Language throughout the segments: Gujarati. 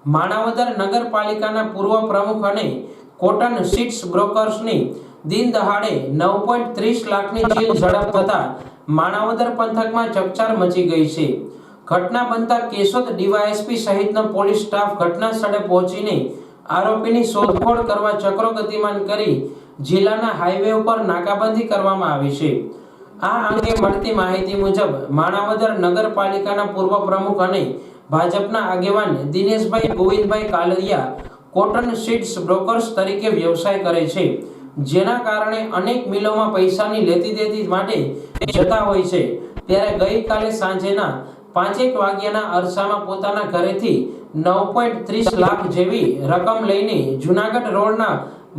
માણાવદર નગરપાલિકાના પૂર્વ પ્રમુખ અને કોટન સીડ્સ બ્રોકર્સની દિન દહાડે 9.30 લાખની ચીલ ઝડપ થતા માણાવદર પંથકમાં ચકચાર મચી ગઈ છે। ઘટના બનતા કેશોદ ડીવાયએસપી સહિતનો પોલીસ સ્ટાફ ઘટના સ્થળે પહોંચીને આરોપીની શોધખોળ કરવા ચક્રો ગતિમાન કરી જિલ્લાના હાઈવે ઉપર નાકાબંધી કરવામાં આવી છે। આ અંગે મળતી માહિતી મુજબ માણાવદર નગરપાલિકાના પૂર્વ પ્રમુખ અને ભાજપના આગેવાન Dineshbhai Govindbhai Kalariya cotton seeds brokers તરીકે વ્યવસાય કરે છે, જેના કારણે અનેક મિલોમાં પૈસાની લેતી દેતી માટે જતા હોય છે। ત્યારે ગઈકાલે સાંજેના 5 વાગ્યાના અરસામાં પોતાના ઘરેથી 9.30 લાખ જેવી રકમ લઈને જૂનાગઢ રોડના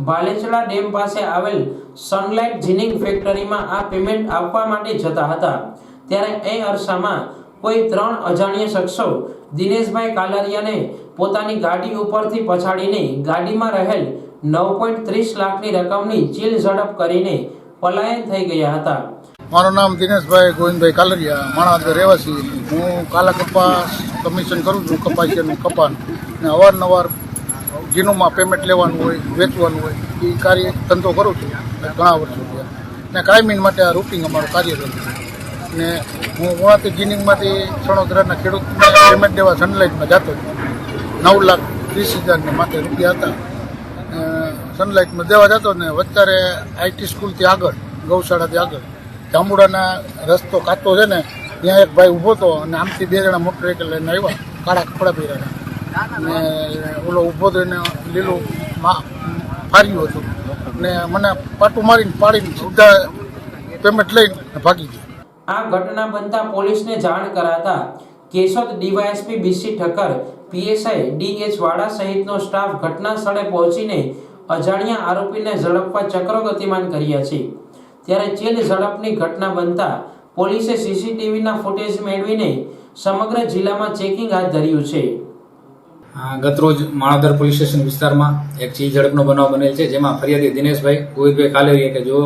ભાલેચડા ડેમ પાસે આવેલ સનલાઇટ જીનિંગ ફેક્ટરીમાં આ પેમેન્ટ આપવા માટે જતા હતા। ત્યારે એ અરસામાં કોઈ 3 અજાણ્યા શખ્સો દિનેશભાઈ કાલરિયાને પોતાની ગાડી ઉપરથી પછાડીને ગાડીમાં રહેલ 9.30 લાખની રકમની ચીલ ઝડપ કરીને પલાયન થઈ ગયા હતા। મારું નામ દિનેશભાઈ ગોવિંદભાઈ કાલરિયા, માણાવદર રહેવાસી। હું કાલા કપાસ કમિશન કરું છું, કપાસિયાનું કપાન, ને અવારનવાર જીનુમાં પેમેન્ટ લેવાનું હોય, વેચવાનું હોય, એ કાર્ય ધંધો કરું છું ઘણા વર્ષોથી, ને કાયમી માટે આ રૂટિંગ અમારું કાર્ય છે। ને હું ગુણાતી જીનિંગમાંથી સણોદરાના ખેડૂતને પેમેન્ટ દેવા સનલાઇટમાં જતો, 9,30,000 માથે રૂપિયા હતા, સનલાઇટમાં દેવા જતો ને અત્યારે આઈટી સ્કૂલથી આગળ, ગૌશાળાથી આગળ જાંબુડાના રસ્તો કાચો છે ને, ત્યાં એક ભાઈ ઊભો હતો અને આમથી 2 જણા મોટરસાઇકલ લઈને આવ્યા, કાળા કપડાં પહેરેલા, ને ઓલો ઊભો તો એને લીલું ફાર્યું હતું ને મને પાટું મારીને પાડીને સીધા પેમેન્ટ લઈને ભાગી ગયા। આ ઘટના બનતા પોલીસને જાણ કરાતા Keshod DYSP BC Thakkar, PSI DH વાડા સહિતનો સ્ટાફ ઘટના સ્થળે પહોંચીને અજાણ્યા આરોપીને ઝડપવા ચક્રો ગતિમાન કર્યા છે। ત્યારે ચીલ ઝડપની ઘટના બનતા પોલીસે સીસીટીવીના ફૂટેજ મેળવીને સમગ્ર જિલ્લામાં ચેકિંગ હાથ ધર્યું છે। ગતરોજ માણાવદર પોલીસ સ્ટેશન વિસ્તારમાં એક ચીલ ઝડપનો બનાવ બનેલ છે, જેમાં ફરિયાદી દિનેશભાઈ ગોવિંદભાઈ કાલેરિયા કે જો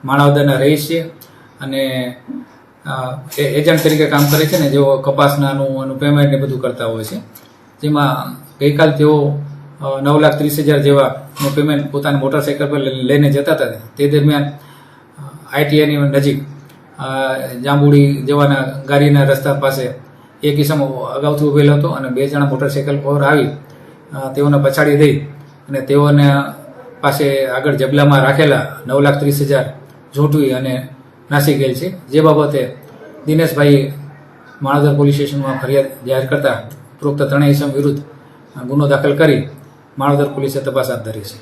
માણાવદરના રહીશ છે અને એજન્ટ તરીકે કામ કરે છે ને, જેઓ કપાસનાનું પેમેન્ટ ને બધું કરતા હોય છે, જેમાં ગઈકાલ તેઓ 9,30,000 જેવાનું પેમેન્ટ પોતાની મોટરસાઇકલ પર લઈને જતા હતા। તે દરમિયાન આઈટીઆઈની નજીક જાંબુડી જવાના ગાડીના રસ્તા પાસે એક કિસ્સામાં અગાઉથી ઉભેલો હતો અને 2 જણા મોટરસાઇકલ પર આવી તેઓને પછાડી દઈ અને તેઓને પાસે આગળ જબલામાં રાખેલા 9,30,000 ઝૂંટવી અને નાસી ગયેલ છે, જે બાબતે દિનેશભાઈ માણાવદર પોલીસ સ્ટેશનમાં ફરિયાદ જાહેર કરતા ઉપરોક્ત 3 ઇસમ વિરુદ્ધ ગુનો દાખલ કરી માણાવદર પોલીસે તપાસ હાથ ધરી છે।